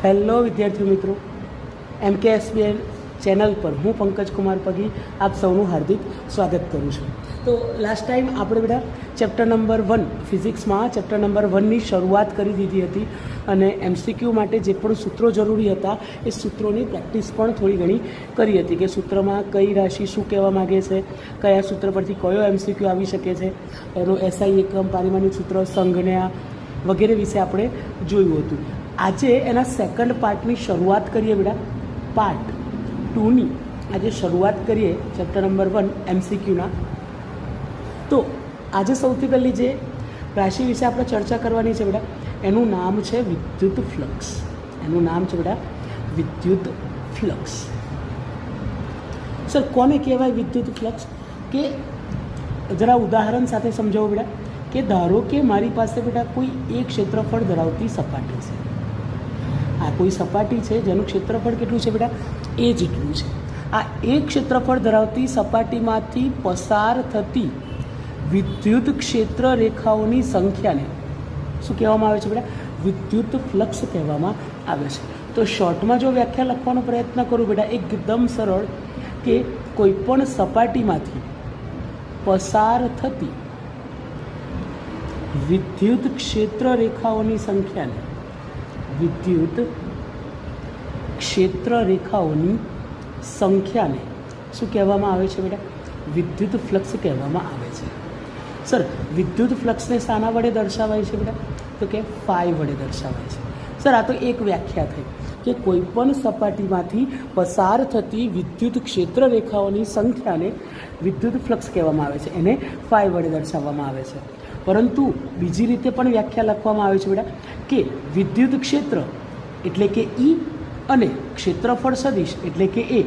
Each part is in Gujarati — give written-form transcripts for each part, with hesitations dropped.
હેલો વિદ્યાર્થી મિત્રો, MKSBN ચેનલ પર હું પંકજ કુમાર પગી આપ સૌનું હાર્દિક સ્વાગત કરું છું. તો લાસ્ટ ટાઈમ આપણે બધા ચેપ્ટર નંબર 1 ફિઝિક્સમાં ચેપ્ટર નંબર 1ની શરૂઆત કરી દીધી હતી અને MCQ માટે જે પણ સૂત્રો જરૂરી હતા એ સૂત્રોની પ્રેક્ટિસ પણ થોડી ઘણી કરી હતી કે સૂત્રમાં કઈ રાશિ શું કહેવા માગે છે, કયા સૂત્ર પરથી કયો MCQ આવી શકે છે, એનો SI એકમ, પારિમાણિક સૂત્ર, સંજ્ઞા વગેરે વિશે આપણે જોયું હતું. આજે એના સેકન્ડ પાર્ટની શરૂઆત કરીએ બેટા. પાર્ટ 2ની આજે શરૂઆત કરીએ ચેપ્ટર નંબર 1 MCQના. તો આજે સૌથી પહેલી જે રાશિ વિશે આપણે ચર્ચા કરવાની છે બેટા, એનું નામ છે વિદ્યુત ફ્લક્સ. એનું નામ છે બેટા વિદ્યુત ફ્લક્સ. સર કોને કહેવાય વિદ્યુત ફ્લક્સ? કે જરા ઉદાહરણ સાથે સમજાવો બેટા. કે ધારો કે મારી પાસે બેટા કોઈ એક ક્ષેત્રફળ ધરાવતી સપાટી છે. આ કોઈ સપાટી છે જેનું ક્ષેત્રફળ કેટલું છે બેટા? એ જેટલું છે. આ એક ક્ષેત્રફળ ધરાવતી સપાટીમાંથી પસાર થતી વિદ્યુત ક્ષેત્ર રેખાઓની સંખ્યાને શું કહેવામાં આવે છે બેટા? વિદ્યુત ફ્લક્સ કહેવામાં આવે છે. તો શોર્ટમાં જો વ્યાખ્યા લખવાનો પ્રયત્ન કરું બેટા, એકદમ સરળ, કે કોઈપણ સપાટીમાંથી પસાર થતી વિદ્યુત ક્ષેત્ર રેખાઓની સંખ્યાને વિદ્યુત ક્ષેત્ર રેખાઓની સંખ્યાને શું કહેવામાં આવે છે બેટા? વિદ્યુત ફ્લક્સ કહેવામાં આવે છે. સર વિદ્યુત ફ્લક્સને શાના વડે દર્શાવાય છે બેટા? તો કે ફાઈ વડે દર્શાવાય છે. સર આ તો એક વ્યાખ્યા થઈ કે કોઈપણ સપાટીમાંથી પસાર થતી વિદ્યુત ક્ષેત્ર રેખાઓની સંખ્યાને વિદ્યુત ફ્લક્સ કહેવામાં આવે છે, એને ફાઈ વડે દર્શાવવામાં આવે છે. પરંતુ બીજી રીતે પણ વ્યાખ્યા લખવામાં આવે છે બેટા કે વિદ્યુત ક્ષેત્ર એટલે કે E અને ક્ષેત્રફળ સદિશ એટલે કે A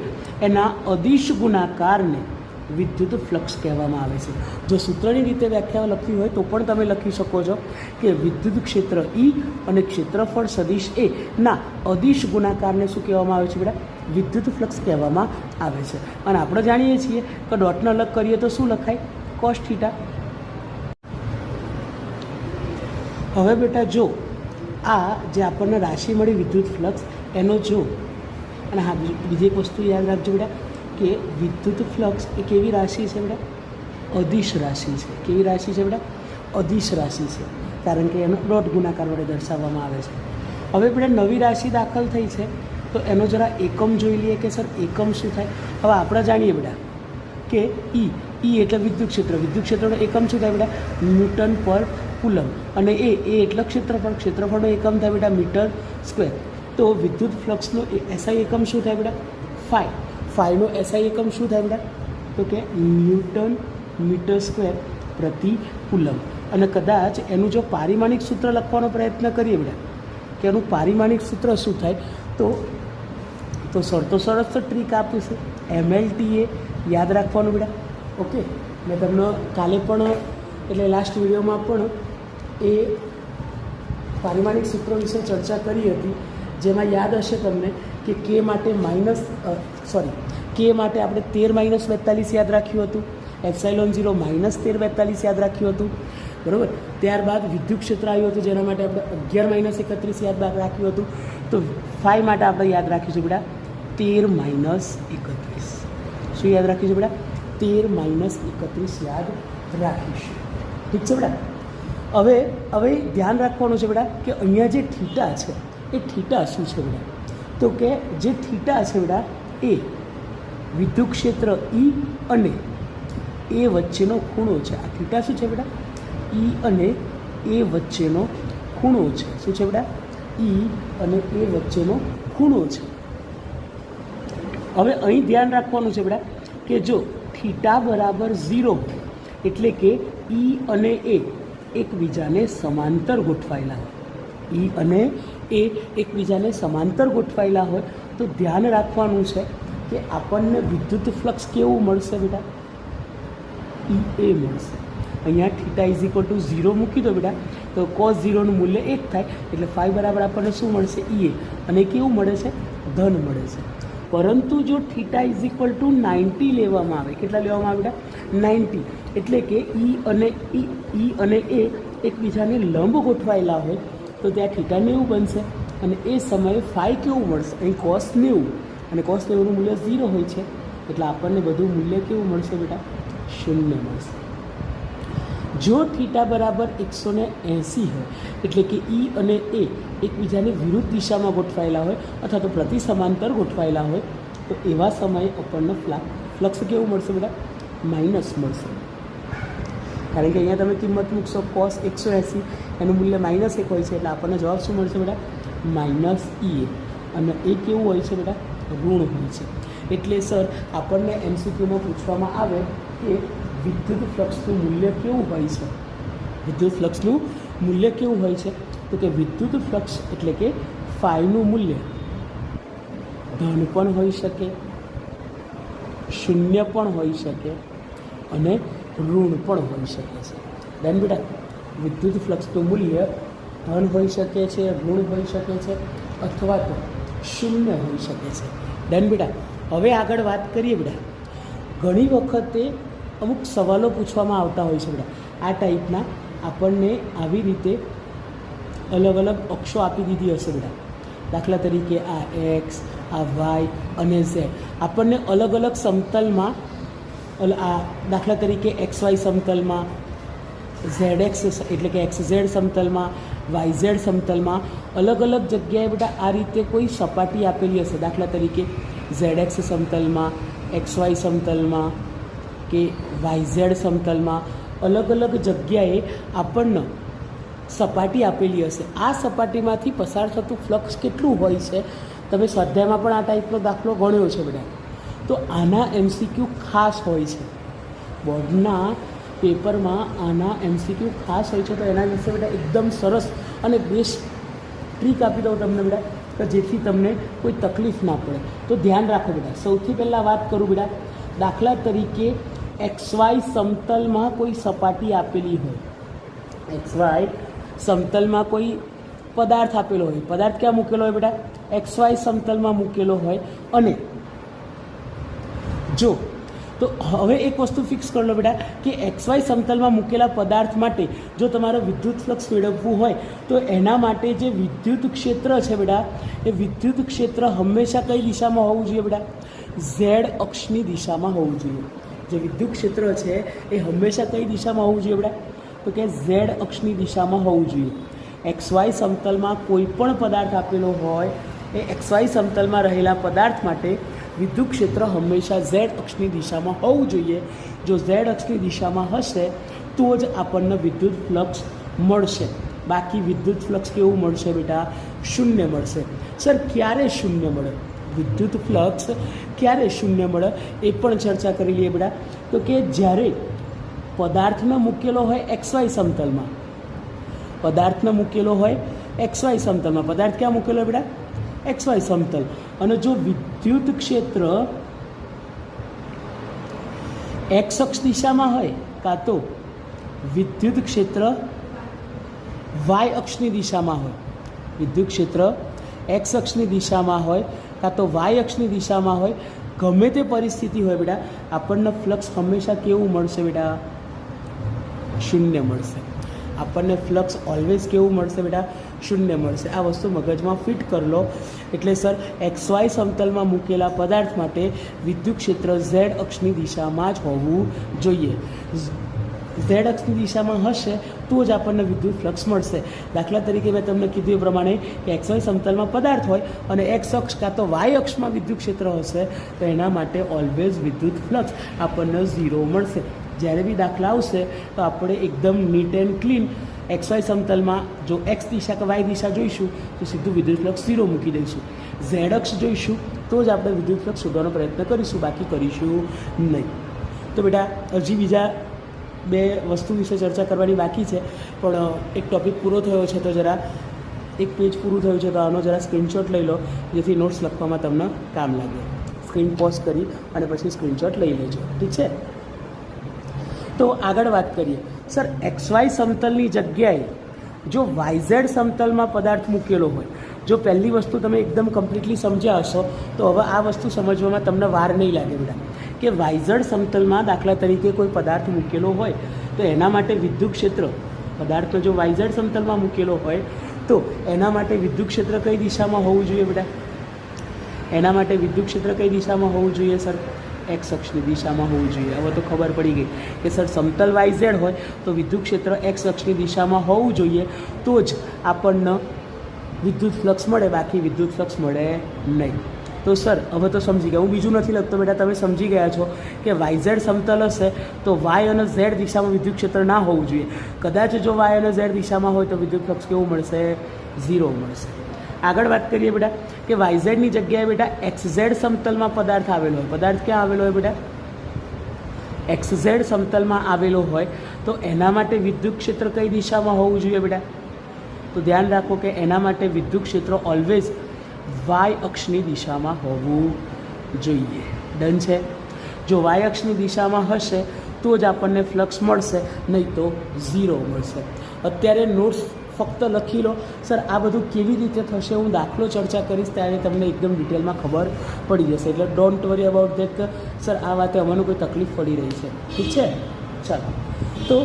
એના અદિશ ગુણાકારને વિદ્યુત ફ્લક્સ કહેવામાં આવે છે. જો સૂત્રની રીતે વ્યાખ્યા લખવી હોય તો પણ તમે લખી શકો છો કે વિદ્યુત ક્ષેત્ર E અને ક્ષેત્રફળ સદિશ A ના અદિશ ગુણાકારને શું કહેવામાં આવે છે બેટા? વિદ્યુત ફ્લક્સ કહેવામાં આવે છે. અને આપણે જાણીએ છીએ કે ડોટને અલગ કરીએ તો શું લખાય? Cos theta. હવે બેટા જો આ જે આપણને રાશિ મળી વિદ્યુત ફ્લક્સ એનો જો, અને હા બીજી એક વસ્તુ યાદ રાખજો બેટા કે વિદ્યુત ફ્લક્સ એ કેવી રાશિ છે બેટા? અદિશ રાશિ છે. કેવી રાશિ છે બેટા? અદિશ રાશિ છે, કારણ કે એનો ડોટ ગુણાકાર વડે દર્શાવવામાં આવે છે. હવે બેટા નવી રાશિ દાખલ થઈ છે તો એનો જરા એકમ જોઈ લઈએ કે સર એકમ શું થાય. હવે આપણે જાણીએ બેટા કે E એટલે વિદ્યુત ક્ષેત્ર. વિદ્યુત ક્ષેત્રનો એકમ શું થાય બેટા? ન્યૂટન પર કુલમ. અને એ એટલે ક્ષેત્રફળ. ક્ષેત્રફળનો એકમ થાય બેટા મીટર સ્ક્વેર. તો વિદ્યુત ફ્લક્સનો SI એકમ શું થાય બેટા? ફાઈ. ફાઈનો SI એકમ શું થાય બેટા? તો કે ન્યૂટન મીટર સ્ક્વેર પ્રતિ કુલમ. અને કદાચ એનું જો પારિમાણિક સૂત્ર લખવાનો પ્રયત્ન કરીએ બેટા કે એનું પારિમાણિક સૂત્ર શું થાય, તો સરસ ટ્રીક આપી છે. MLT એ યાદ રાખવાનું બેટા. ઓકે, મેં તમને કાલે પણ એટલે લાસ્ટ વિડીયોમાં પણ એ પારિમાણિક સૂત્રો વિશે ચર્ચા કરી હતી, જેમાં યાદ હશે તમને કે કે માટે આપણે 13-42 યાદ રાખ્યું હતું, ε0 -13-42 યાદ રાખ્યું હતું, બરાબર. ત્યારબાદ વિદ્યુત ક્ષેત્ર આવ્યું હતું જેના માટે આપણે 11-31 યાદ રાખ્યું હતું. તો ફાઈ માટે આપણે યાદ રાખીશું બેટા 13-31. શું યાદ રાખીશું બેટા? 13-31 યાદ રાખીશું. ઠીક છે બેટા. હવે ધ્યાન રાખવાનું છે બેટા કે અહીંયા જે થીટા છે એ થીટા શું છે બેટા? તો કે જે થીટા છે બેટા એ વિદ્યુત ક્ષેત્ર E અને A વચ્ચેનો ખૂણો છે. આ થીટા શું છે બેટા? E અને A વચ્ચેનો ખૂણો છે. શું છે બેટા? E અને A વચ્ચેનો ખૂણો છે. હવે અહીં ધ્યાન રાખવાનું છે બેટા કે જો થીટા બરાબર 0 એટલે કે E અને A એકબીજાને સમાંતર ગોઠવાયેલા હોય, E અને A એકબીજાને સમાંતર ગોઠવાયેલા હોય તો ધ્યાન રાખવાનું છે કે આપણને વિદ્યુત ફ્લક્સ કેવું મળશે બેટા? EA મળશે. અહીંયા થીટા = 0 મૂકી દો બેટા તો cos 0નું મૂલ્ય 1 થાય એટલે ફાઈ બરાબર આપણને શું મળશે? EA. અને કેવું મળે છે? ધન મળે છે. પરંતુ જો થીટા = 90 લેવામાં આવે, કેટલા લેવામાં આવે બેટા? 90. એટલે કે E અને A એકબીજાને લંબ ગોઠવાયેલા હોય તો ત્યાં થીટા 90 બનશે. અને એ સમયે ફાઈ કેવું મળશે, અહીં cos 90 અને cos 90નું મૂલ્ય 0 હોય છે, એટલે આપણને બધું મૂલ્ય કેવું મળશે બેટા? 0 મળશે. જો થીટા બરાબર 180 હોય એટલે કે E અને A એકબીજાની વિરુદ્ધ દિશામાં ગોઠવાયેલા હોય અથવા તો પ્રતિ સમાંતર ગોઠવાયેલા હોય તો એવા સમયે આપણને ફ્લક્સ કેવું મળશે બેટા? માઇનસ મળશે. કારણ કે અહીંયા તમે કિંમત મૂકશો cos 180 એનું મૂલ્ય -1 હોય છે, એટલે આપણને જવાબ શું મળશે બેટા? -EA. અને એ કેવું હોય છે બેટા? ઋણ હોય છે. એટલે સર આપણને MCQમાં પૂછવામાં આવે કે વિદ્યુત ફ્લક્સનું મૂલ્ય કેવું હોય છે? વિદ્યુત ફ્લક્સનું મૂલ્ય કેવું હોય છે? તો કે વિદ્યુત ફ્લક્સ એટલે કે ફાઈનું મૂલ્ય ધન પણ હોઈ શકે, શૂન્ય પણ હોઈ શકે અને ઋણ પણ હોઈ શકે છે. ધન બેટા, વિદ્યુત ફ્લક્સનું મૂલ્ય ધન હોઈ શકે છે, ઋણ હોઈ શકે છે અથવા તો શૂન્ય હોઈ શકે છે. ડન બેટા. હવે આગળ વાત કરીએ બેટા, ઘણી વખતે અમુક સવાલો પૂછવામાં આવતા હોય છે બેટા. આ ટાઈપના આપણને આવી રીતે અલગ અલગ અક્ષો આપી દીધી હશે બેટા. દાખલા તરીકે આ એક્સ, આ વાય અને ઝેડ આપણને અલગ અલગ સમતલમાં, આ દાખલા તરીકે એક્સ વાય સમતલમાં, ઝેડ એક્સ એટલે કે એક્સ ઝેડ સમતલમાં, વાય ઝેડ સમતલમાં અલગ અલગ જગ્યાએ બેટા આ રીતે કોઈ સપાટી આપેલી હશે. દાખલા તરીકે ઝેડ એક્સ સમતલમાં, એક્સ વાય સમતલમાં કે વાય ઝેડ સમતલમાં અલગ અલગ જગ્યાએ આપણને સપાટી આપેલી હશે. આ સપાટીમાંથી પસાર થતું ફ્લક્સ કેટલું હોય છે? તમે સ્વાધ્યાયમાં પણ આ ટાઈપનો દાખલો ગણ્યો છે બેટા. તો આના MCQ ખાસ હોય છે, બોર્ડના પેપરમાં આના MCQ ખાસ હોય છે. તો એના વિશે બેટા એકદમ સરસ અને બેસ્ટ ટ્રીક આપી દઉં તમને બેટા, કે જેથી તમને કોઈ તકલીફ ના પડે. તો ધ્યાન રાખો બેટા. સૌથી પહેલાં વાત કરું બેટા, દાખલા તરીકે XY સમતલમાં કોઈ સપાટી આપેલી હોય, XY સમતલમાં કોઈ પદાર્થ આપેલો હોય, પદાર્થ ક્યાં મૂકેલો હોય બેટા? XY સમતલમાં મૂકેલો હોય. અને જો તો હવે એક વસ્તુ ફિક્સ કરી લો બેટા કે XY સમતલમાં મૂકેલા પદાર્થ માટે જો તમારે વિદ્યુત ફ્લક્સ મેળવવું હોય તો એના માટે જે વિદ્યુત ક્ષેત્ર છે બેટા, એ વિદ્યુત ક્ષેત્ર હંમેશા કઈ દિશામાં હોવું જોઈએ બેટા? ઝેડ અક્ષની દિશામાં હોવું જોઈએ. જે વિદ્યુત ક્ષેત્ર છે એ હંમેશા કઈ દિશામાં હોવું જોઈએ બેટા? તો કે ઝેડ અક્ષની દિશામાં હોવું જોઈએ. XY સમતલમાં કોઈ પણ પદાર્થ આપેલો હોય એ XY સમતલમાં રહેલા પદાર્થ માટે વિદ્યુત ક્ષેત્ર હંમેશા ઝેડ અક્ષની દિશામાં હોવું જોઈએ. જો ઝેડ અક્ષની દિશામાં હશે તો જ આપણને વિદ્યુત ફ્લક્સ મળશે. બાકી વિદ્યુત ફ્લક્સ કેવું મળશે બેટા? શૂન્ય મળશે. સર ક્યારે શૂન્ય મળે? વિદ્યુત ફ્લક્સ ક્યારે શૂન્ય મળે એ પણ ચર્ચા કરી લઈએ બેટા. તો કે જ્યારે પદાર્થને મૂકેલો હોય XY સમતલમાં, પદાર્થને મૂકેલો હોય XY સમતલમાં, પદાર્થ ક્યાં મૂકેલો હોય બેટા? XY સમતલ. અને જો વિદ્યુત ક્ષેત્ર X અક્ષ દિશામાં હોય કાં તો વિદ્યુત ક્ષેત્ર Y અક્ષની દિશામાં હોય, વિદ્યુત ક્ષેત્ર X અક્ષની દિશામાં હોય કાં તો Y અક્ષની દિશામાં હોય, ગમે તે પરિસ્થિતિ હોય બેટા, આપણને ફ્લક્સ હંમેશા કેવું મળશે બેટા? શૂન્ય મળશે. આપણને ફ્લક્સ ઓલવેઝ કેવું મળશે બેટા? શૂન્ય મળશે. આ વસ્તુ મગજમાં ફિટ કરી લો. એટલે સર XY સમતલમાં મૂકેલા પદાર્થ માટે વિદ્યુત ક્ષેત્ર ઝેડ અક્ષની દિશામાં જ હોવું જોઈએ. ઝેડ અક્ષની દિશામાં હશે તો જ આપણને વિદ્યુત ફ્લક્સ મળશે. દાખલા તરીકે મેં તમને કીધું એ પ્રમાણે કે XY સમતલમાં પદાર્થ હોય અને X અક્ષ કાં તો Y અક્ષમાં વિદ્યુત ક્ષેત્ર હશે તો એના માટે ઓલવેઝ વિદ્યુત ફ્લક્સ આપણને 0 મળશે. જ્યારે બી દાખલા આવશે તો આપણે એકદમ નીટ એન્ડ ક્લીન XY સમતલમાં જો X દિશા કે Y દિશા જોઈશું તો સીધું વિદ્યુત ફ્લક્સ 0 મૂકી દઈશું. ઝેડ અક્ષ જોઈશું તો જ આપણે વિદ્યુત ફ્લક્સ શોધવાનો પ્રયત્ન કરીશું, બાકી કરીશું નહીં. તો બેટા હજી બીજા બે વસ્તુ વિશે ચર્ચા કરવાની બાકી છે, પણ એક ટૉપિક પૂરો થયો છે તો જરા એક પેજ પૂરું થયું છે તો આનો જરા સ્ક્રીનશોટ લઈ લો જેથી નોટ્સ લખવામાં તમને કામ લાગે. સ્ક્રીન પોઝ કરી અને પછી સ્ક્રીનશોટ લઈ લેજો, ઠીક છે? તો આગળ વાત કરીએ. સર XY સમતલની જગ્યાએ જો YZ સમતલમાં પદાર્થ મૂકેલો હોય, જો પહેલી વસ્તુ તમે એકદમ કમ્પ્લીટલી સમજ્યા હશો તો હવે આ વસ્તુ સમજવામાં તમને વાર નહીં લાગે બેટા, કે YZ સમતલમાં દાખલા તરીકે કોઈ પદાર્થ મૂકેલો હોય તો એના માટે વિદ્યુત ક્ષેત્ર પદાર્થનો જો YZ સમતલમાં મૂકેલો હોય તો એના માટે વિદ્યુત ક્ષેત્ર કઈ દિશામાં હોવું જોઈએ બેટા? એના માટે વિદ્યુત ક્ષેત્ર કઈ દિશામાં હોવું જોઈએ સર? એક્સ અક્ષની દિશામાં હોવું જોઈએ. હવે તો ખબર પડી ગઈ કે સર સમતલ YZ હોય તો વિદ્યુત ક્ષેત્ર એક્સ અક્ષની દિશામાં હોવું જોઈએ, તો જ આપણને વિદ્યુત ફ્લક્સ મળે, બાકી વિદ્યુત ફ્લક્સ મળે નહીં. તો સર હવે તો સમજી ગયા, હું બીજું નથી લખતો બેટા, તમે સમજી ગયા છો કે YZ સમતલ હશે તો Y અને Z દિશામાં વિદ્યુત ક્ષેત્ર ના હોવું જોઈએ. કદાચ જો Y અને Z દિશામાં હોય તો વિદ્યુત ફ્લક્સ કેવું મળશે? 0 મળશે. આગળ વાત કરીએ બેટા કે YZની જગ્યાએ બેટા XZ સમતલમાં પદાર્થ આવેલો હોય. પદાર્થ ક્યાં આવેલો હોય બેટા? XZ સમતલમાં આવેલો હોય તો એના માટે વિદ્યુત ક્ષેત્ર કઈ દિશામાં હોવું જોઈએ બેટા? તો ધ્યાન રાખો કે એના માટે વિદ્યુત ક્ષેત્ર ઓલવેઝ Y અક્ષની દિશામાં હોવું જોઈએ. ડન છે? જો Y અક્ષની દિશામાં હશે તો જ આપણને ફ્લક્સ મળશે, નહીં તો 0 મળશે. અત્યારે નોટ્સ ફક્ત લખી લો. સર આ બધું કેવી રીતે થશે હું દાખલો ચર્ચા કરીશ ત્યારે તમને એકદમ ડિટેલમાં ખબર પડી જશે. એટલે ડોન્ટ વરી અબાઉટ ધેટ કે સર આ વાતે અમને કોઈ તકલીફ પડી રહી છે. ઠીક છે? ચાલો, તો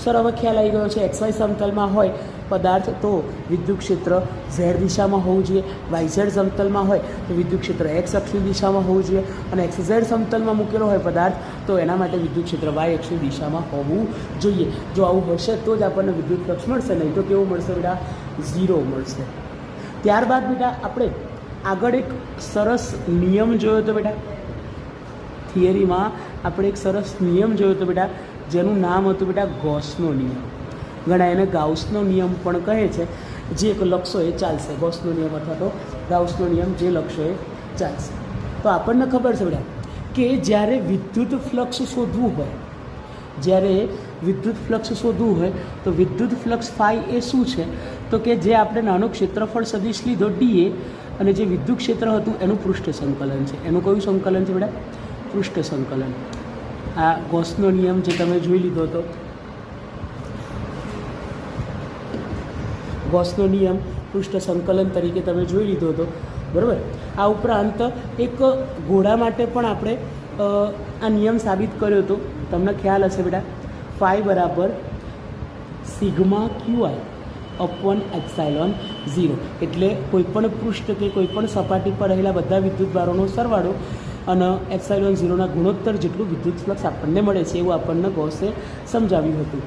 સર હવે ખ્યાલ આવી ગયો છે. XY સમતલમાં હોય પદાર્થ તો વિદ્યુત ક્ષેત્ર Z દિશામાં હોવું જોઈએ. YZ સમતલમાં હોય તો વિદ્યુત ક્ષેત્ર X અક્ષની દિશામાં હોવું જોઈએ. અને XZ સમતલમાં મૂકેલો હોય પદાર્થ તો એના માટે વિદ્યુત ક્ષેત્ર Y અક્ષની દિશામાં હોવું જોઈએ. જો આવું હશે તો જ આપણને વિદ્યુત ફ્લક્સ મળશે, નહીં તો કેવું મળશે બેટા? 0 મળશે. ત્યારબાદ બેટા આપણે આગળ એક સરસ નિયમ જોયો હતો બેટા. થિયરીમાં આપણે એક સરસ નિયમ જોયો હતો બેટા, જેનું નામ હતું બેટા ગૌસનો નિયમ. ઘણા એને ગાઉસનો નિયમ પણ કહે છે. જે લખશો એ ચાલશે. ગૌસનો નિયમ અથવા તો ગાઉસનો નિયમ, જે લખશો એ ચાલશે. તો આપણને ખબર છે બેટા કે જ્યારે વિદ્યુત ફ્લક્સ શોધવું હોય, જ્યારે વિદ્યુત ફ્લક્સ શોધવું હોય તો વિદ્યુત ફ્લક્સ ફાઈ એ શું છે? તો કે જે આપણે નાનું ક્ષેત્રફળ સદિશ લીધો DA અને જે વિદ્યુત ક્ષેત્ર હતું એનું પૃષ્ઠ સંકલન છે. એનું કયું સંકલન છે બેટા? પૃષ્ઠ સંકલન. આ ગૌસનો નિયમ જે તમે જોઈ લીધો હતો, ગૌસનો નિયમ પૃષ્ઠ સંકલન તરીકે તમે જોઈ લીધો હતો, બરાબર. આ ઉપરાંત એક ઘોડા માટે પણ આપણે આ નિયમ સાબિત કર્યો હતો. તમને ખ્યાલ હશે બેટા, ફાઈ બરાબર સિગ્મા QI અપોન એપ્સાઇલોન 0. એટલે કોઈપણ પૃષ્ઠ કે કોઈપણ સપાટી પર રહેલા બધા વિદ્યુતભારોનો સરવાળો અને એપ્સાઇલોન 0ના ગુણોત્તર જેટલું વિદ્યુત ફ્લક્સ આપણને મળે છે, એવું આપણને ગૌસે સમજાવ્યું હતું,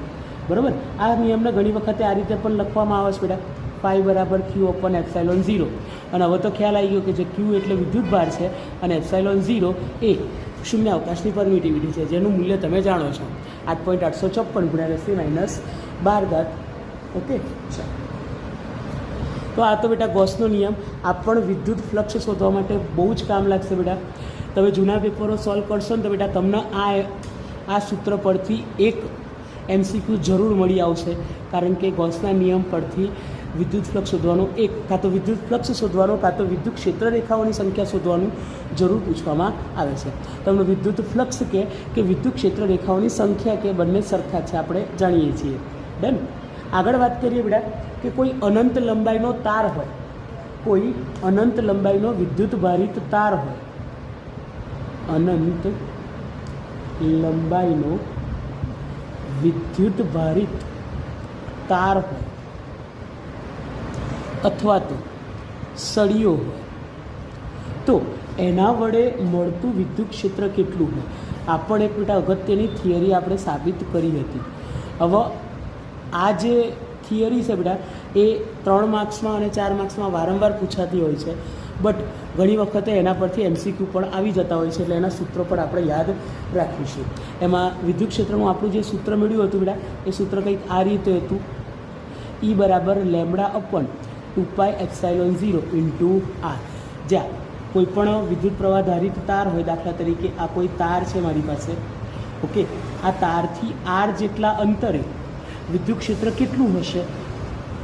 બરાબર. આ નિયમને ઘણી વખતે આ રીતે પણ લખવામાં આવે છે બેટા, ફાઈ બરાબર Q અપોન એપ્સાઇલોન 0. અને હવે તો ખ્યાલ આવી ગયો કે જે Q એટલે વિદ્યુતભાર છે અને એપ્સાઇલોન 0 એ શૂન્ય અવકાશની પરમિટિવિટી છે, જેનું મૂલ્ય તમે જાણો છો 8.854 × 10⁻12. ઓકે, ચાલો. તો આ તો બેટા ગૌસનો નિયમ. આ પણ વિદ્યુત ફ્લક્સ શોધવા માટે બહુ જ કામ લાગશે બેટા. તમે જૂના પેપરો સોલ્વ કરશો ને તો બેટા તમને આ સૂત્ર પરથી એક MCQ જરૂર મળી આવશે, કારણ કે ગૌસના નિયમ પરથી વિદ્યુત ફ્લક્સ શોધવાનું કાં તો વિદ્યુત ફ્લક્સ શોધવાનું કાં તો વિદ્યુત ક્ષેત્ર રેખાઓની સંખ્યા શોધવાનું જરૂર પૂછવામાં આવે છે. તમને વિદ્યુત ફ્લક્સ કે વિદ્યુત ક્ષેત્ર રેખાઓની સંખ્યા કે બંને સરખા છે, આપણે જાણીએ છીએ. ડન. આગળ વાત કરીએ બેટા કે કોઈ અનંત લંબાઈનો તાર હોય, કોઈ અનંત લંબાઈનો વિદ્યુત ભારિત તાર હોય, અનંત લંબાઈનો વિદ્યુત ભારિત તાર હોય અથવા તો સળિયો હોય, તો એના વડે મળતું વિદ્યુત ક્ષેત્ર કેટલું હોય? આ પણ એક બેટા અગત્યની થિયરી આપણે સાબિત કરી હતી. હવે આ જે થિયરી છે બેટા એ 3 માર્ક્સમાં અને 4 માર્ક્સમાં વારંવાર પૂછાતી હોય છે, બટ ઘણી વખતે એના પરથી MCQ પણ આવી જતા હોય છે, એટલે એના સૂત્રો પણ આપણે યાદ રાખીશું. એમાં વિદ્યુત ક્ષેત્રનું આપણું જે સૂત્ર મળ્યું હતું બેટા, એ સૂત્ર કંઈક આ રીતે હતું, E બરાબર lambda upon 2π epsilon 0 into R. જ્યાં કોઈ પણ વિદ્યુત પ્રવાહ ધારિત તાર હોય, દાખલા તરીકે આ કોઈ તાર છે મારી પાસે, ઓકે, આ તારથી R જેટલા અંતરે વિદ્યુત ક્ષેત્ર કેટલું હશે?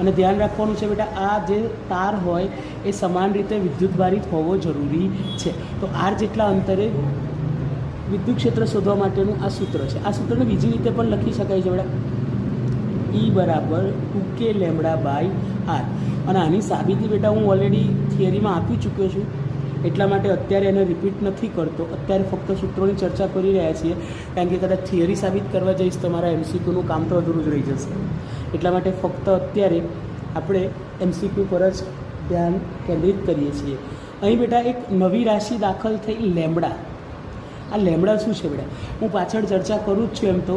અને ધ્યાન રાખવાનું છે બેટા, આ જે તાર હોય એ સમાન રીતે વિદ્યુત ભારિત હોવો જરૂરી છે. તો R જેટલા અંતરે વિદ્યુત ક્ષેત્ર શોધવા માટેનું આ સૂત્ર છે. આ સૂત્રને બીજી રીતે પણ લખી શકાય છે બેટા, E બરાબર 2k લેમ્બડા બાય R. અને આની સાબિતી બેટા હું ઓલરેડી થિયરીમાં આપી ચૂક્યો છું, એટલા માટે અત્યારે એને રિપીટ નથી કરતો. અત્યારે ફક્ત સૂત્રોની ચર્ચા કરી રહ્યા છીએ, કારણ કે કદાચ થિયરી સાબિત કરવા જઈશ તો મારા MCQનું કામ તો અધૂરું જ રહી જશે. એટલા માટે ફક્ત અત્યારે આપણે MCQ પર જ ધ્યાન કેન્દ્રિત કરીએ છીએ. અહીં બેટા એક નવી રાશિ દાખલ થઈ લેમ્બડા. આ લેમ્બડા શું છે બેટા? હું પાછળ ચર્ચા કરું જ છું. એમ તો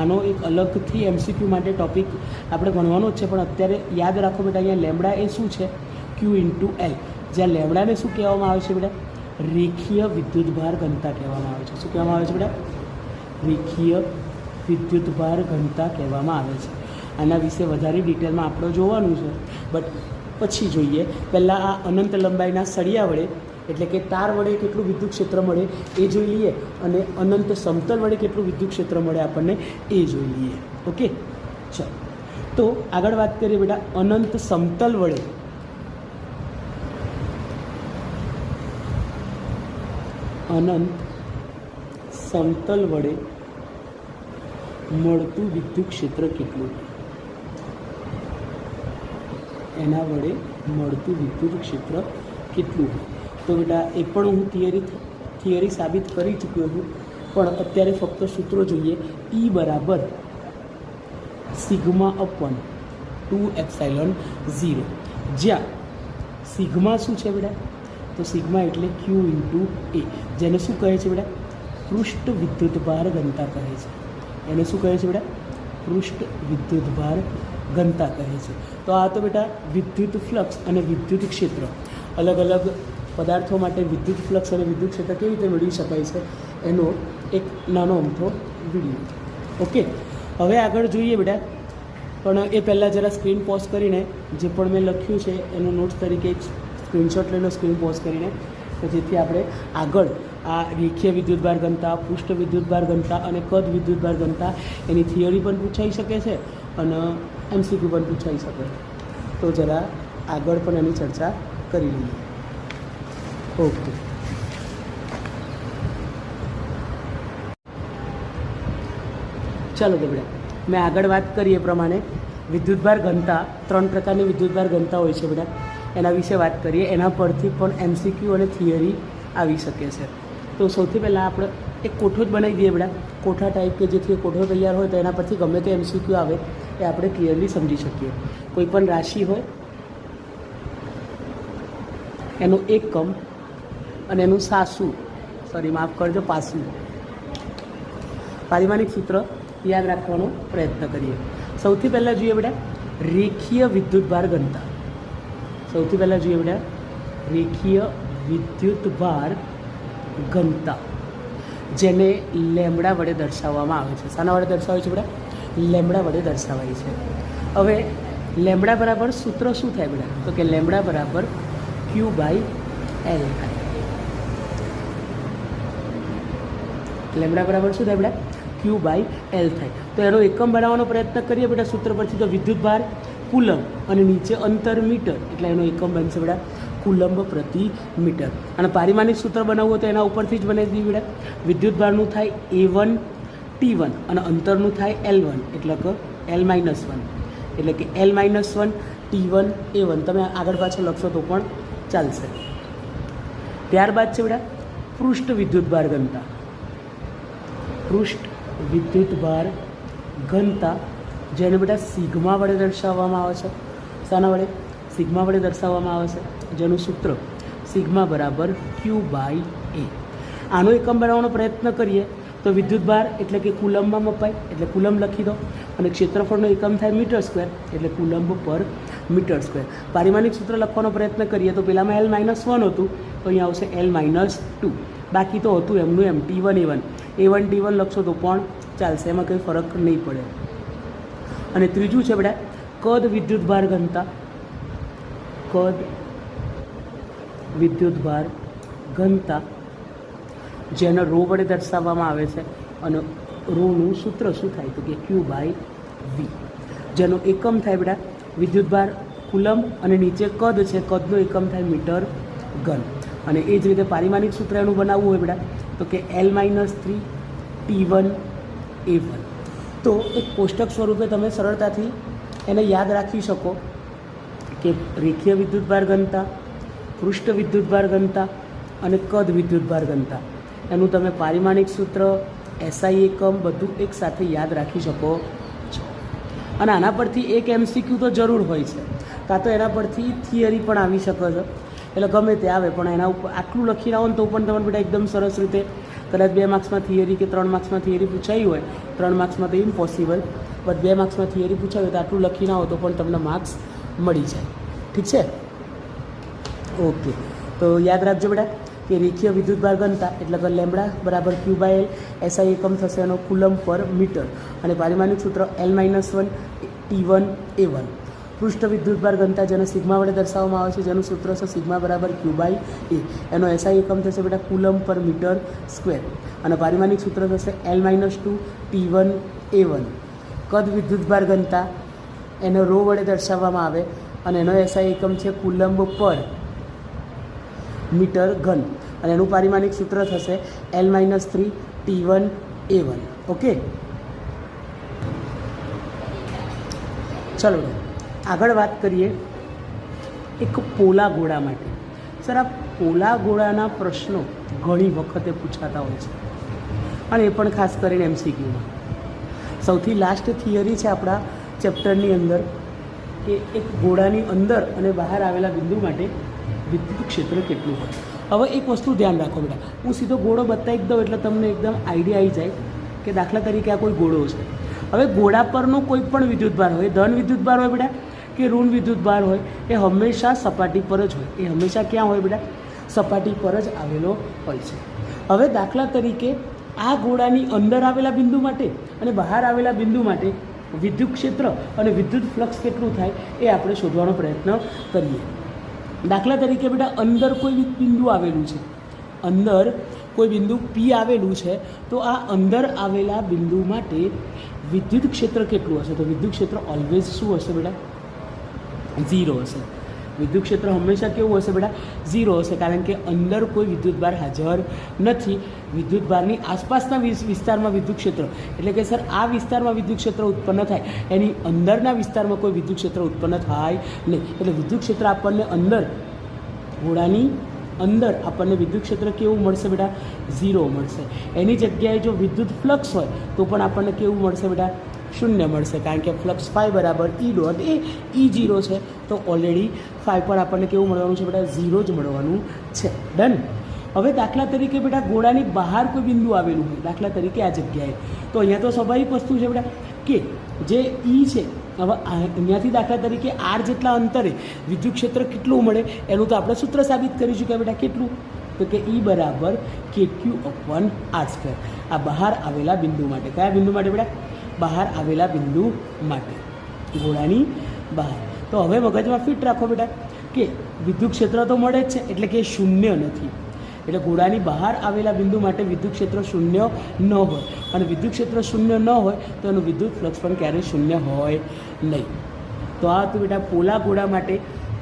આનો એક અલગથી MCQ માટે ટૉપિક આપણે ભણવાનો જ છે, પણ અત્યારે યાદ રાખો બેટા, અહીંયા લેમ્બડા એ શું છે? Q × L. જ્યાં લેમ્બડાને શું કહેવામાં આવે છે બેટા? રેખીય વિદ્યુતભાર ઘનતા કહેવામાં આવે છે. શું કહેવામાં આવે છે બેટા? રેખીય વિદ્યુતભાર ઘનતા કહેવામાં આવે છે. આના વિશે વધારે ડિટેલમાં આપણે જોવાનું છે, બટ પછી જોઈએ. પહેલાં આ અનંત લંબાઈના સળિયા વડે, એટલે કે તાર વડે કેટલું વિદ્યુત ક્ષેત્ર મળે એ જોઈ લઈએ, અને અનંત સમતલ વડે કેટલું વિદ્યુત ક્ષેત્ર મળે આપણને એ જોઈ લઈએ. ઓકે, ચાલો તો આગળ વાત કરીએ બેટા. અનંત સમતલ વડે મળતું વિદ્યુત ક્ષેત્ર કેટલું? એના વડે મળતું વિદ્યુત ક્ષેત્ર કેટલું? તો બેટા એ પણ હું થિયરી સાબિત કરી ચૂક્યો છું, પણ અત્યારે ફક્ત સૂત્રો જોઈએ. E બરાબર σ/2ε0, જ્યાં સિગ્મા શું છે બેટા? તો સિગ્મા એટલે Q × A, જેને શું કહે છે બેટા? પૃષ્ઠ વિદ્યુતભાર ઘનતા કહે છે. એને શું કહે છે બેટા? પૃષ્ઠ વિદ્યુતભાર ઘનતા કહે છે. તો આ તો બેટા વિદ્યુત ફ્લક્સ અને વિદ્યુત ક્ષેત્ર, અલગ અલગ પદાર્થો માટે વિદ્યુત ફ્લક્સ અને વિદ્યુત ક્ષેત્ર કેવી રીતે મેળવી શકાય છે એનો એક નાનો અમથો વિડીયો. ઓકે, હવે આગળ જોઈએ બેટા. પણ એ પહેલાં જરા સ્ક્રીન પોઝ કરીને જે પણ મેં લખ્યું છે એનું નોટ્સ તરીકે એક સ્ક્રીનશોટ લઈ લો, સ્ક્રીન પોઝ કરીને, તો જેથી આપણે આગળ આ રેખીય વિદ્યુતભાર ઘનતા, પૃષ્ઠ વિદ્યુતભાર ઘનતા અને કદ વિદ્યુતભાર ઘનતા એની થિયરી પણ પૂછાઈ શકે છે અને MCQ પણ પૂછાઈ શકે. તો જરા આગળ પણ એની ચર્ચા કરી લઈએ. ઓકે, ચાલો તો બેટા મેં આગળ વાત કરી એ પ્રમાણે વિદ્યુતભાર ઘનતા, 3 પ્રકારની વિદ્યુતભાર ઘનતા હોય છે બેટા, એના વિશે વાત કરીએ. એના પરથી પણ MCQ અને થિયરી આવી શકે છે. તો સૌથી પહેલાં આપણે એક કોઠો જ બનાવી દઈએ બેટા, કોઠા ટાઈપ, કે જેથી કોઠો તૈયાર હોય તો એના પરથી ગમે તે MCQ આવે એ આપણે ક્લિયરલી સમજી શકીએ. કોઈ પણ રાશિ હોય, એનું એકમ અને એનું માફ કરજો, પાસું, પારિમાણિક સૂત્ર યાદ રાખવાનો પ્રયત્ન કરીએ. સૌથી પહેલાં જોઈએ બેટા રેખીય વિદ્યુતભાર ઘનતા. સૌથી પહેલાં જોઈએ બેટા રેખીય વિદ્યુતભાર ઘનતા, જેને લેમ્બડા વડે દર્શાવવામાં આવે છે. શાના વડે દર્શાવાય છે બેટા? લેમ્બડા વડે દર્શાવાય છે. હવે લેમ્બડા બરાબર સૂત્ર શું થાય બેટા? તો કે લેમ્બડા બરાબર Q/L થાય. લેમ્બડા બરાબર શું થાય બેટા? Q/L થાય. તો એનો એકમ બનાવવાનો પ્રયત્ન કરીએ બેટા સૂત્ર પરથી. તો વિદ્યુતભાર કુલમ અને નીચે અંતર મીટર, એટલે એનો એકમ બનશે બેટા કુલંબ પ્રતિ મીટર. અને પારિમાણિક સૂત્ર બનાવવું હોય તો એના ઉપરથી જ બનાવી દઈએ બેટા. વિદ્યુતભારનું થાય A1 T1 અને અંતરનું થાય L1, એટલે કે L-1, એટલે કે L-1 T1 A1. તમે આગળ પાછળ લખશો તો પણ ચાલશે. ત્યારબાદ છે બેટા પૃષ્ઠ વિદ્યુતભાર ઘનતા. પૃષ્ઠ વિદ્યુતભાર ઘનતા, જેને બેટા સિગ્મા વડે દર્શાવવામાં આવે છે. શાના વડે? સિગ્મા વડે દર્શાવવામાં આવે છે, જેનું સૂત્ર સિગ્મા બરાબર Q/A. આનો એકમ બનાવવાનો પ્રયત્ન કરીએ તો વિદ્યુતભાર એટલે કે કુલંબમાં મપાય, એટલે કુલંબ લખી દો, અને ક્ષેત્રફળનો એકમ થાય મીટર સ્ક્વેર, એટલે કુલંબ પર મીટર સ્ક્વેર. પારિમાણિક સૂત્ર લખવાનો પ્રયત્ન કરીએ તો પહેલાંમાં L-1 હતું, તો અહીંયા આવશે L-2. બાકી તો હતું એમનું એમ T1 A1 T1 લખશો તો પણ ચાલશે, એમાં કંઈ ફરક નહીં પડે. અને ત્રીજું છે બેટા કદ વિદ્યુતભાર ઘનતા. કદ વિદ્યુતભાર ઘનતા, જેને રો વડે દર્શાવવામાં આવે છે, અને રોનું સૂત્ર શું થાય? તો કે Q/V, જેનો એકમ થાય બેટા વિદ્યુતભાર કુલંબ, અને નીચે કદ છે, કદનો એકમ થાય મીટર ઘન. અને એ જ રીતે પારિમાણિક સૂત્ર એનું બનાવવું હોય બેટા તો કે L-3 T1 A1. તો એક કોષ્ટક સ્વરૂપે તમે સરળતાથી એને યાદ રાખી શકો કે રેખીય વિદ્યુતભાર ઘનતા, પૃષ્ઠ વિદ્યુતભાર ઘનતા અને કદ વિદ્યુતભાર ઘનતા, એનું તમે પારિમાણિક સૂત્ર, SI એકમ બધું એકસાથે યાદ રાખી શકો છો. અને આના પરથી એક MCQ તો જરૂર હોય છે. કાં તો એના પરથી થિયરી પણ આવી શકે છે, એટલે ગમે તે આવે, પણ એના ઉપર આટલું લખીને આવો ને તો પણ તમને બેટા એકદમ સરસ રીતે કદાચ 2 માર્ક્સમાં થિયરી કે 3 માર્ક્સમાં થિયરી પૂછાઈ હોય, 3 માર્ક્સમાં તો ઇમ્પોસિબલ, બટ 2 માર્ક્સમાં થિયરી પૂછાવી હોય તો આટલું લખીને આવો તો પણ તમને માર્ક્સ મળી જાય. ઠીક છે? ઓકે, તો યાદ રાખજો બેટા કે રેખીય વિદ્યુતભાર ઘનતા એટલે કે લેમ્બડા બરાબર Q/L, SI એકમ થશે એનો કુલમ્બ પર મીટર, અને પારિમાણિક સૂત્ર L-1 T1 A1. પૃષ્ઠ વિદ્યુતભાર ઘનતા જેને સિગ્મા વડે દર્શાવવામાં આવે છે, જેનું સૂત્ર છે સિગ્મા બરાબર Q/A, એનો SI એકમ થશે બેટા કુલમ્બ પર મીટર સ્ક્વેર, અને પારિમાણિક સૂત્ર થશે L-2 T1 A1. કદ વિદ્યુતભાર ઘનતા એને રો વડે દર્શાવવામાં આવે અને એનો SI એકમ છે કુલમ્બ પર મીટર ઘન, અને એનું પારિમાણિક સૂત્ર થશે L-3 T1 A1. ઓકે, ચલો આગળ વાત કરીએ એક પોલા ગોળા માટે. સર, આ પોલા ગોળાના પ્રશ્નો ઘણી વખતે પૂછાતા હોય છે, અને એ પણ ખાસ કરીને MCQમાં. સૌથી લાસ્ટ થિયરી છે આપણા ચેપ્ટરની અંદર કે એક ગોળાની અંદર અને બહાર આવેલા બિંદુ માટે વિદ્યુત ક્ષેત્ર કેટલું હોય. હવે એક વસ્તુ ધ્યાન રાખો બેટા, હું સીધો ગોળો બતાવી દઉં એટલે તમને એકદમ આઈડિયા આવી જાય કે દાખલા તરીકે આ કોઈ ગોળો છે. હવે ગોળા પરનો કોઈ પણ વિદ્યુતભાર હોય, ધન વિદ્યુતભાર હોય બેટા કે ઋણ વિદ્યુતભાર હોય, એ હંમેશા સપાટી પર જ હોય. એ હંમેશા ક્યાં હોય બેટા? સપાટી પર જ આવેલો હોય છે. હવે દાખલા તરીકે આ ગોળાની અંદર આવેલા બિંદુ માટે અને બહાર આવેલા બિંદુ માટે વિદ્યુત ક્ષેત્ર અને વિદ્યુત ફ્લક્સ કેટલું થાય એ આપણે શોધવાનો પ્રયત્ન કરીએ. દાખલા તરીકે બેટા અંદર કોઈ બિંદુ આવેલું છે, અંદર કોઈ બિંદુ P આવેલું છે, તો આ અંદર આવેલા બિંદુ માટે વિદ્યુત ક્ષેત્ર કેટલું હશે? તો વિદ્યુત ક્ષેત્ર ઓલવેઝ શું હશે બેટા? 0 હશે. વિદ્યુત ક્ષેત્ર હંમેશા કેવું હશે બેટા? 0 હશે, કારણ કે અંદર કોઈ વિદ્યુતભાર હાજર નથી. વિદ્યુતભારની આસપાસના વિસ્તારમાં વિદ્યુત ક્ષેત્ર એટલે કે સર આ વિસ્તારમાં વિદ્યુત ક્ષેત્ર ઉત્પન્ન થાય, એની અંદરના વિસ્તારમાં કોઈ વિદ્યુત ક્ષેત્ર ઉત્પન્ન થાય નહીં. એટલે વિદ્યુત ક્ષેત્ર આપણને અંદર ગોળાની અંદર આપણને વિદ્યુત ક્ષેત્ર કેવું મળશે બેટા? 0 મળશે. એની જગ્યાએ જો વિદ્યુત ફ્લક્સ હોય તો પણ આપણને કેવું મળશે બેટા? 0 મળશે, કારણ કે ફ્લક્સ ફાઈ બરાબર E ડોટ એ E0 છે, તો ઓલરેડી ફાઈ પર આપણને કેવું મળવાનું છે બેટા? 0 જ મળવાનું છે. ડન. હવે દાખલા તરીકે બેટા ગોળાની બહાર કોઈ બિંદુ આવેલું હોય, દાખલા તરીકે આ જગ્યાએ, તો અહીંયા તો સ્વાભાવિક વસ્તુ છે બેટા કે જે E છે, હવે અહીંયાથી દાખલા તરીકે R જેટલા અંતરે વિદ્યુત ક્ષેત્ર કેટલું મળે એનું તો આપણે સૂત્ર સાબિત કરી ચૂક્યા બેટા. કેટલું? તો કે E બરાબર KQ/R². આ બહાર આવેલા બિંદુ માટે. કયા બિંદુ માટે બેટા? બહાર આવેલા બિંદુ માટે, ગોળાની બહાર. તો હવે મગજમાં ફિટ રાખો બેટા કે વિદ્યુત ક્ષેત્ર તો મળે જ છે, એટલે કે 0 નથી. એટલે ગોળાની બહાર આવેલા બિંદુ માટે વિદ્યુત ક્ષેત્ર 0 ન હોય, અને વિદ્યુત ક્ષેત્ર 0 ન હોય તો એનું વિદ્યુત ફ્લક્સ પણ ક્યારેય 0 હોય નહીં. તો આ હતું બેટા પોલા ગોળા માટે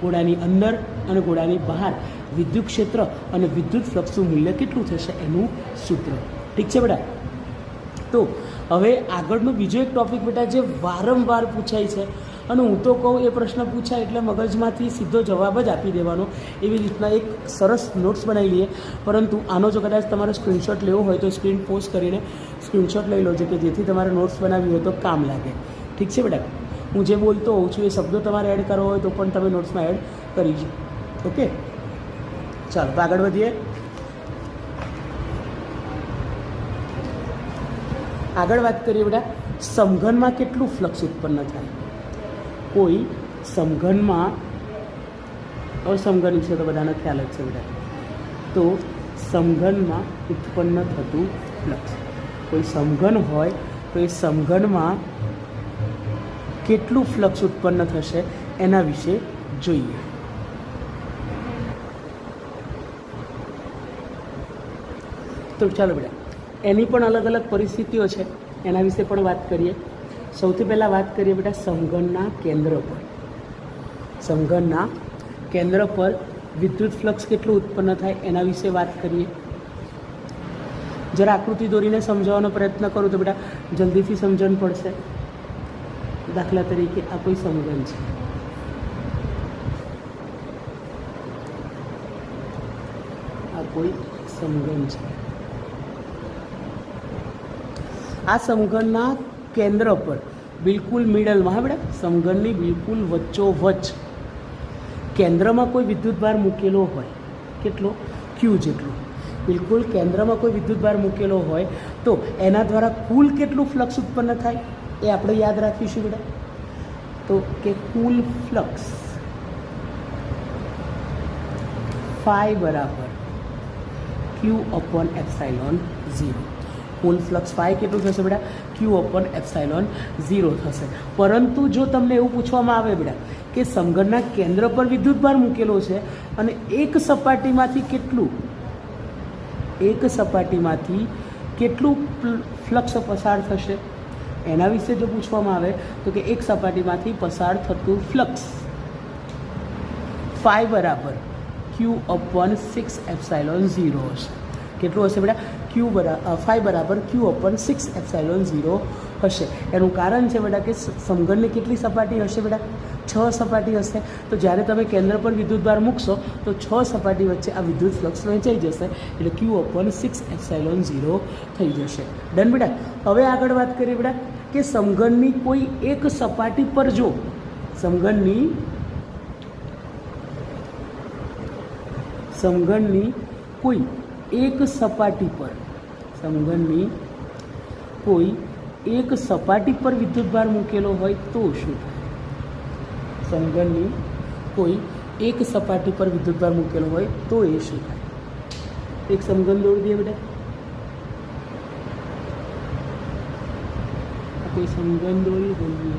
ગોળાની અંદર અને ગોળાની બહાર વિદ્યુત ક્ષેત્ર અને વિદ્યુત ફ્લક્સનું મૂલ્ય કેટલું થશે એનું સૂત્ર. ઠીક છે બેટા? તો હવે આગળનું બીજો એક ટૉપિક બેટા જે વારંવાર પૂછાય છે, અને હું તો કહું એ પ્રશ્ન પૂછાય એટલે મગજમાંથી સીધો જવાબ જ આપી દેવાનો, એવી રીતના એક સરસ નોટ્સ બનાવી લઈએ. પરંતુ આનો જો કદાચ તમારે સ્ક્રીનશોટ લેવો હોય તો સ્ક્રીન પોઝ કરીને સ્ક્રીનશોટ લઈ લો છો, કે જેથી તમારે નોટ્સ બનાવવી હોય તો કામ લાગે. ઠીક છે બેટા? હું જે બોલતો હોઉં છું એ શબ્દો તમારે એડ કરવો હોય તો પણ તમે નોટ્સમાં એડ કરી છે. ઓકે, ચાલો તો આગળ વધીએ. આગળ વાત કરીએ બેટા સમઘનમાં કેટલું ફ્લક્સ ઉત્પન્ન થાય. કોઈ સમઘનમાં, અસમઘન વિશે તો બધાને ખ્યાલ જ છે બેટા. તો સમઘનમાં ઉત્પન્ન થતું ફ્લક્સ, કોઈ સમઘન હોય તો એ સમઘનમાં કેટલું ફ્લક્સ ઉત્પન્ન થશે એના વિશે જોઈએ. તો ચાલો બેટા એની પણ અલગ અલગ પરિસ્થિતિઓ છે, એના વિશે પણ વાત કરીએ. સૌથી પહેલાં વાત કરીએ બેટા સમઘનના કેન્દ્ર પર. સમઘનના કેન્દ્ર પર વિદ્યુત ફ્લક્સ કેટલું ઉત્પન્ન થાય એના વિશે વાત કરીએ. જરા આકૃતિ દોરીને સમજાવવાનો પ્રયત્ન કરું તો બેટા જલ્દીથી સમજણ પડશે. દાખલા તરીકે આ કોઈ સમઘન છે, આ કોઈ સમઘન છે. આ સમઘનના કેન્દ્ર પર બિલકુલ મિડલમાં, હા બેટા સમઘનની બિલકુલ વચ્ચોવચ્ચ કેન્દ્રમાં કોઈ વિદ્યુતભાર મૂકેલો હોય, કેટલો? ક્યુ જેટલો. બિલકુલ કેન્દ્રમાં કોઈ વિદ્યુતભાર મૂકેલો હોય તો એના દ્વારા કુલ કેટલું ફ્લક્સ ઉત્પન્ન થાય એ આપણે યાદ રાખીશું બેટા. તો કે કુલ ફ્લક્સ ફાઈ બરાબર ક્યુ અપોન એપ્સાઇલોન 0. કુલ ફ્લક્સ ફાઈ કેટલું થશે બેટા? ક્યુ અપોન એપ્સાઇલોન 0 થશે. પરંતુ જો તમને એવું પૂછવામાં આવે બેટા કે સમઘનના કેન્દ્ર પર વિદ્યુતભાર મૂકેલો છે અને એક સપાટીમાંથી કેટલું ફ્લક્સ પસાર થશે એના વિશે જો પૂછવામાં આવે તો કે એક સપાટીમાંથી પસાર થતું ફ્લક્સ ફાઈ બરાબર ક્યુ અપોન 6 એપ્સાઇલોન 0 હશે. કેટલું હશે બેટા? ફાઈ બરાબર ક્યુ અપોન 6 એપ્સાઇલોન 0 હશે. એનું કારણ છે બેટા કે સમઘનની કેટલી સપાટી હશે બેટા? 6 સપાટી હશે. તો જ્યારે તમે કેન્દ્ર પર વિદ્યુતભાર મૂકશો તો 6 સપાટી વચ્ચે આ વિદ્યુત ફ્લક્સ વહેંચાઈ જશે એટલે ક્યુ અપોન 6 એપ્સાઇલોન 0 થઈ જશે. ડન બેટા. હવે આગળ વાત કરીએ બેટા કે સમઘનની કોઈ એક સપાટી પર જો સમઘનની કોઈ એક સપાટી પર વિદ્યુતભાર મૂકેલો હોય તો શું થાય? સમઘનની કોઈ એક સપાટી પર વિદ્યુતભાર મૂકેલો હોય તો એ શું થાય? એક સમઘન દોરી દઈએ બેટા. કોઈ સમઘન દોરી દઈએ.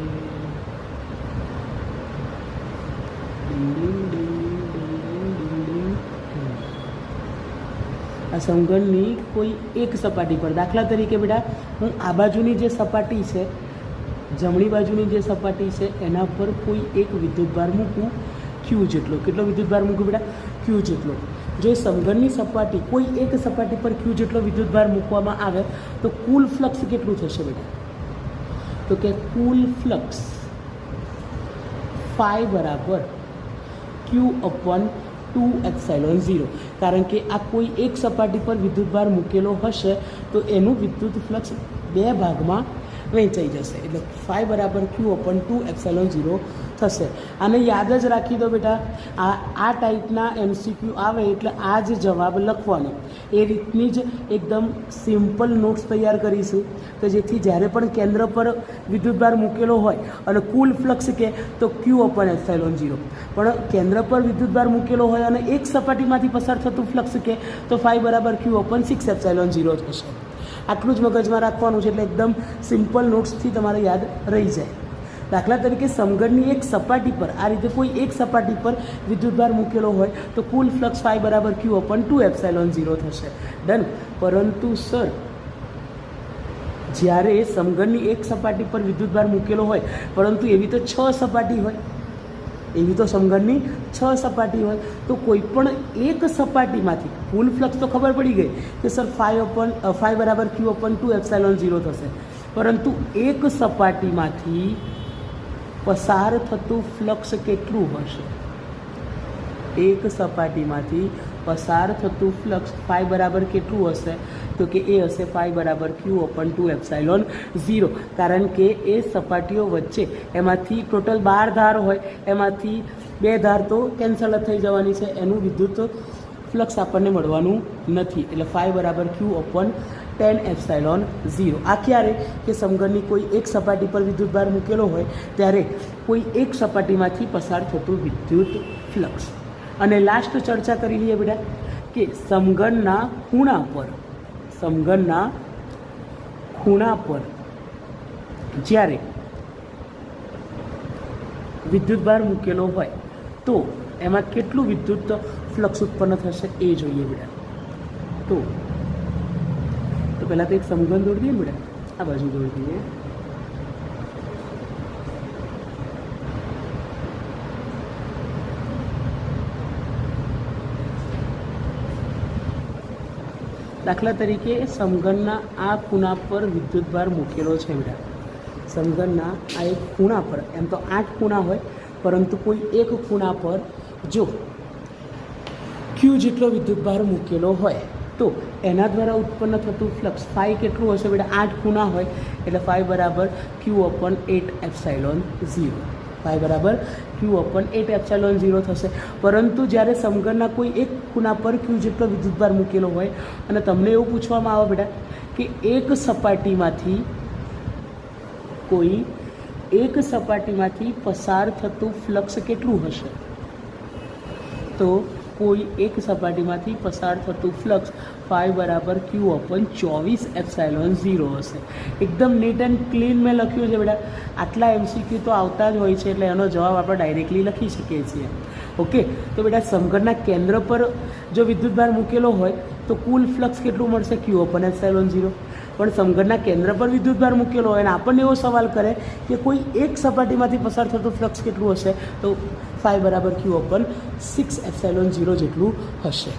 આ સમઘનની કોઈ એક સપાટી પર, દાખલા તરીકે બેટા હું આ બાજુની જે સપાટી છે, જમણી બાજુની જે સપાટી છે એના પર કોઈ એક વિદ્યુતભાર મૂકું ક્યુ જેટલો. કેટલો વિદ્યુતભાર મૂકું બેટા? ક્યુ જેટલો. જો એ સમઘનની સપાટી કોઈ એક સપાટી પર ક્યુ જેટલો વિદ્યુતભાર મૂકવામાં આવે તો કુલ ફ્લક્સ કેટલું થશે બેટા? તો કે કુલ ફ્લક્સ ફાઈ બરાબર ક્યુ અપોન 2 એપ્સાઇલોન 0. કારણ કે આ કોઈ એક સપાટી પર વિદ્યુતભાર મૂકેલો હશે તો એનું વિદ્યુત ફ્લક્સ બે ભાગમાં વહેંચાઈ જશે એટલે ફાઈ બરાબર ક્યુ અપોન 2 એપ્સાઇલોન 0 થશે. આને યાદ જ રાખી દો બેટા. આ ટાઈપના MCQ આવે એટલે આ જ જવાબ લખવાનો. એ રીતની જ એકદમ સિમ્પલ નોટ્સ તૈયાર કરીશું કે જેથી જ્યારે પણ કેન્દ્ર પર વિદ્યુતભાર મૂકેલો હોય અને કુલ ફ્લક્સ કે તો ક્યુ અપોન એપ્સાઇલોન 0, પણ કેન્દ્ર પર વિદ્યુતભાર મૂકેલો હોય અને એક સપાટીમાંથી પસાર થતું ફ્લક્સ કે તો ફાઈ બરાબર ક્યુ અપોન 6 એપ્સાઇલોન 0 થશે. આટલું જ મગજમાં રાખવાનું છે એટલે એકદમ સિમ્પલ નોટ્સથી તમારે યાદ રહી જાય. દાખલા તરીકે સમઘનની એક સપાટી પર આ રીતે કોઈ એક સપાટી પર વિદ્યુતભાર મૂકેલો હોય તો કુલ ફ્લક્સ ફાઈ બરાબર ક્યુ અપોન 2 એપ્સાઇલોન 0 થશે. ડન. પરંતુ સર જ્યારે સમઘનની એક સપાટી પર વિદ્યુતભાર મૂકેલો હોય પરંતુ એવી તો 6 સપાટી હોય, એવી તો સમઘનની 6 સપાટી હોય તો કોઈ પણ એક સપાટીમાંથી કુલ ફ્લક્સ તો ખબર પડી ગઈ કે સર ફાઈ બરાબર ક્યુ અપોન 2 એપ્સાઇલોન 0 થશે. પરંતુ એક સપાટીમાંથી પસાર થતું ફ્લક્સ કેટલું હશે? એક સપાટીમાંથી પસાર થતું ફ્લક્સ ફાઈ બરાબર કેટલું હશે? તો કે એ હશે ફાઈ બરાબર ક્યુ અપોન 2 એપ્સાઇલોન 0. કારણ કે એ સપાટીઓ વચ્ચે એમાંથી ટોટલ 12 ધાર હોય, એમાંથી 2 ધાર તો કેન્સલ જ થઈ જવાની છે, એનું વિદ્યુત ફ્લક્સ આપણને મળવાનું નથી. એટલે ફાઈ બરાબર ક્યુ અપોન 10 એપ્સાઇલોન 0. આ ક્યારે? કે સમઘનની કોઈ એક સપાટી પર વિદ્યુતભાર મૂકેલો હોય ત્યારે કોઈ એક સપાટીમાંથી પસાર થતું વિદ્યુત ફ્લક્સ. અને લાસ્ટ ચર્ચા કરી લઈએ બેટા કે સમઘનના ખૂણા પર જ્યારે વિદ્યુતભાર મૂકેલો હોય તો એમાં કેટલું વિદ્યુત ફ્લક્સ ઉત્પન્ન થશે એ જોઈએ બેટા. તો પહેલાં તો એક સમઘન દોડી દઈએ બેટા. આ બાજુ દોડી દઈએ. દાખલા તરીકે સમઘનના આ ખૂણા પર વિદ્યુતભાર મૂકેલો છે બેટા. સમઘનના આ એક ખૂણા પર, એમ તો 8 ખૂણા હોય પરંતુ કોઈ એક ખૂણા પર જો ક્યુ જેટલો વિદ્યુતભાર મૂકેલો હોય તો એના દ્વારા ઉત્પન્ન થતું ફ્લક્સ ફાઈ કેટલું હશે બેટા? 8 ખૂણા હોય એટલે ફાઈ બરાબર ક્યુ અપોન 8 એપ્સાઇલોન 0. ફાઈ બરાબર Q/8 એપ્સિલોન 0 થશે. પરંતુ જ્યારે સમઘનના કોઈ એક ખૂણા પર Q જેટલો વિદ્યુતભાર મૂકેલો હોય અને તમને એવું પૂછવામાં આવે બેટા કે એક સપાટીમાંથી પસાર થતું ફ્લક્સ કેટલું હશે, તો કોઈ એક સપાટીમાંથી પસાર થતું ફ્લક્સ ફાઈ બરાબર Q/24 એપ્સિલોન 0 હશે. એકદમ નીટ એન્ડ ક્લીન મેં લખ્યું છે બેટા. આટલા MCQ તો આવતા જ હોય છે એટલે એનો જવાબ આપણે ડાયરેક્ટલી લખી શકીએ છીએ. ઓકે, તો બેટા સમઘનના કેન્દ્ર પર જો વિદ્યુતભાર મૂકેલો હોય તો કુલ ફ્લક્સ કેટલું મળશે Q/એપ્સિલોન 0. પણ સમઘનના કેન્દ્ર પર વિદ્યુતભાર મૂકેલો હોય અને આપણને એવો સવાલ કરે કે કોઈ એક સપાટીમાંથી પસાર થતું ફ્લક્સ કેટલું હશે, તો ફાઈ બરાબર Q/6 એપ્સિલોન 0 જેટલું હશે.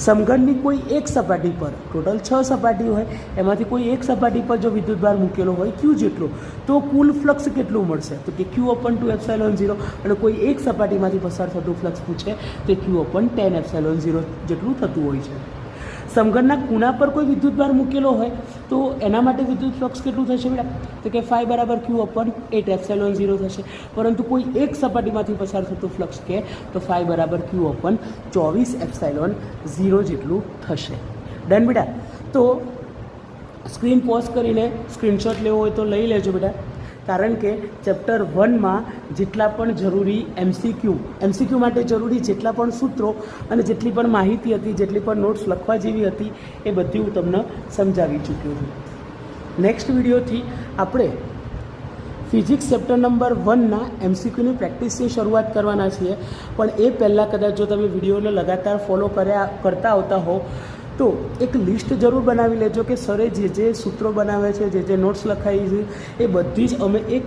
સમઘનની કોઈ એક સપાટી પર, ટોટલ 6 સપાટી હોય એમાંથી કોઈ એક સપાટી પર જો વિદ્યુતભાર મૂકેલો હોય Q જેટલો, તો કુલ ફ્લક્સ કેટલું મળશે, તો કે Q/2 એપ્સિલોન 0. અને કોઈ એક સપાટીમાંથી પસાર થતું ફ્લક્સ પૂછે તો Q/10 એપ્સિલોન 0 જેટલું થતું હોય છે. સમઘનના ખૂણા પર કોઈ વિદ્યુતભાર મૂકેલો હોય તો એના માટે વિદ્યુત ફ્લક્સ કેટલું થશે બેટા, તો કે ફાઈ બરાબર Q/8 એપ્સિલોન 0 થશે. પરંતુ કોઈ એક સપાટીમાંથી પસાર થતું ફ્લક્સ કે તો ફાઈ બરાબર Q/24 એપ્સિલોન 0 જેટલું થશે. ડન બેટા. તો સ્ક્રીન પોઝ કરીને સ્ક્રીનશોટ લેવો હોય તો લઈ લેજો બેટા, કારણ કે ચેપ્ટર 1માં જેટલા પણ જરૂરી MCQ માટે જરૂરી જેટલા પણ સૂત્રો અને જેટલી પણ માહિતી હતી, જેટલી પણ નોટ્સ લખવા જેવી હતી એ બધી હું તમને સમજાવી ચૂક્યો છું. નેક્સ્ટ વિડીયોથી આપણે ફિઝિક્સ ચેપ્ટર નંબર 1ના MCQની પ્રેક્ટિસની શરૂઆત કરવાના છીએ. પણ એ પહેલાં કદાચ જો તમે વિડીયોને લગાતાર ફોલો કરતા આવતા હો તો એક લિસ્ટ જરૂર બનાવી લેજો કે સરે જે સૂત્રો બનાવે છે, જે નોટ્સ લખાઈ છે એ બધી જ અમે એક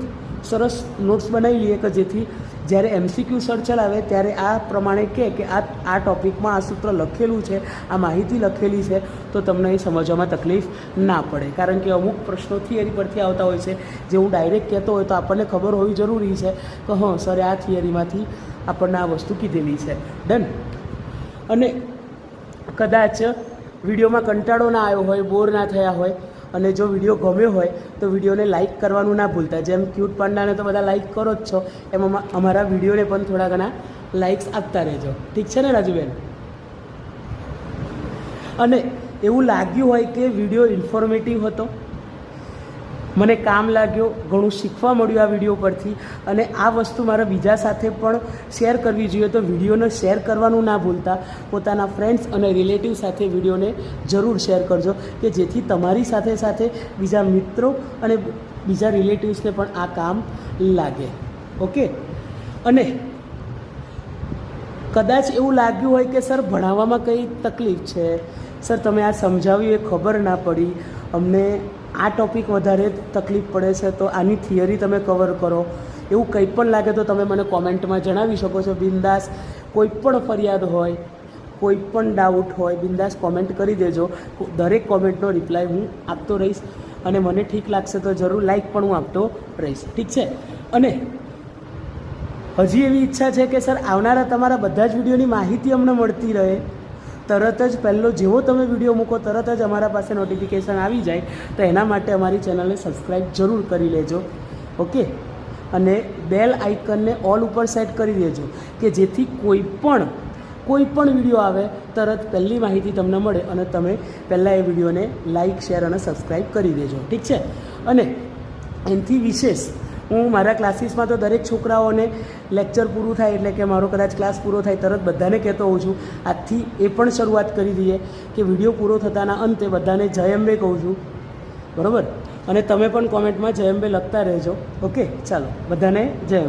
સરસ નોટ્સ બનાવી લઈએ કે જેથી જ્યારે MCQ સર ચલાવે ત્યારે આ પ્રમાણે કે આ ટૉપિકમાં આ સૂત્ર લખેલું છે, આ માહિતી લખેલી છે, તો તમને એ સમજવામાં તકલીફ ના પડે. કારણ કે અમુક પ્રશ્નો થિયરી પરથી આવતા હોય છે જે હું ડાયરેક્ટ કહેતો હોય તો આપણને ખબર હોવી જરૂરી છે કે હા સરે આ થિયરીમાંથી આપણને આ વસ્તુ કીધેલી છે. ડન. અને કદાચ વિડીયોમાં કંટાળો ના આવ્યો હોય, બોર ના થયા હોય અને જો વિડીયો ગમ્યો હોય તો વિડીયોને લાઇક કરવાનું ના ભૂલતા. જેમ ક્યુટ પાંડાને તો બધા લાઇક કરો જ છો, એમ અમારા વિડીયોને પણ થોડા ઘણા લાઇક્સ આપતા રહેજો. ઠીક છે ને રાજુબેન? અને એવું લાગ્યું હોય કે વિડીયો ઇન્ફોર્મેટિવ હતો, મને કામ લાગ્યો, ઘણું શીખવા મળ્યું આ વિડીયો પરથી અને આ વસ્તુ મારા બીજા સાથે પણ શેર કરવી જોઈએ, તો વિડીયોને શેર કરવાનું ના ભૂલતા. પોતાના ફ્રેન્ડ્સ અને રિલેટિવ સાથે વિડીયોને જરૂર શેર કરજો કે જેથી તમારી સાથે સાથે બીજા મિત્રો અને બીજા રિલેટિવ્સને પણ આ કામ લાગે. ઓકે. અને કદાચ એવું લાગ્યું હોય કે સર ભણાવવામાં કંઈ તકલીફ છે, સર તમે આ સમજાવ્યું એ ખબર ના પડી, અમને આ ટૉપિક વધારે તકલીફ પડે છે તો આની થિયરી તમે કવર કરો, એવું કંઈ પણ લાગે તો તમે મને કોમેન્ટમાં જણાવી શકો છો. બિંદાસ કોઈ પણ ફરિયાદ હોય, કોઈ પણ ડાઉટ હોય, બિંદાસ કોમેન્ટ કરી દેજો. દરેક કોમેન્ટનો રિપ્લાય હું આપતો રહીશ અને મને ઠીક લાગશે તો જરૂર લાઈક પણ હું આપતો રહીશ. ઠીક છે? અને હજી એવી ઈચ્છા છે કે સર આવનારા તમારા બધા જ વિડીયોની માહિતી અમને મળતી રહે. તરત જ પહેલો જેવો તમે વિડીયો મૂકો તરત જ અમારા પાસે નોટિફિકેશન આવી જાય, તો એના માટે અમારી ચેનલને સબસ્ક્રાઈબ જરૂર કરી લેજો. ઓકે. અને બેલ આઇકનને ઓલ ઉપર સેટ કરી દેજો કે જેથી કોઈ પણ વિડીયો આવે તરત પહેલી માહિતી તમને મળે અને તમે પહેલાં એ વિડીયોને લાઇક, શેર અને સબસ્ક્રાઈબ કરી દેજો. ઠીક છે? અને એનાથી વિશેષ હું મારા ક્લાસીસમાં તો દરેક છોકરાઓને લેક્ચર પૂરું થાય એટલે કે મારો કદાચ ક્લાસ પૂરો થાય તરત બધાને કહેતો હોઉં છું. આજથી એ પણ શરૂઆત કરી દઈએ કે વિડીયો પૂરો થતાના અંતે બધાને જય અંબે કહું છું. બરાબર? અને તમે પણ કોમેન્ટમાં જય અંબે લખતા રહેજો. ઓકે, ચાલો બધાને જય અંબે.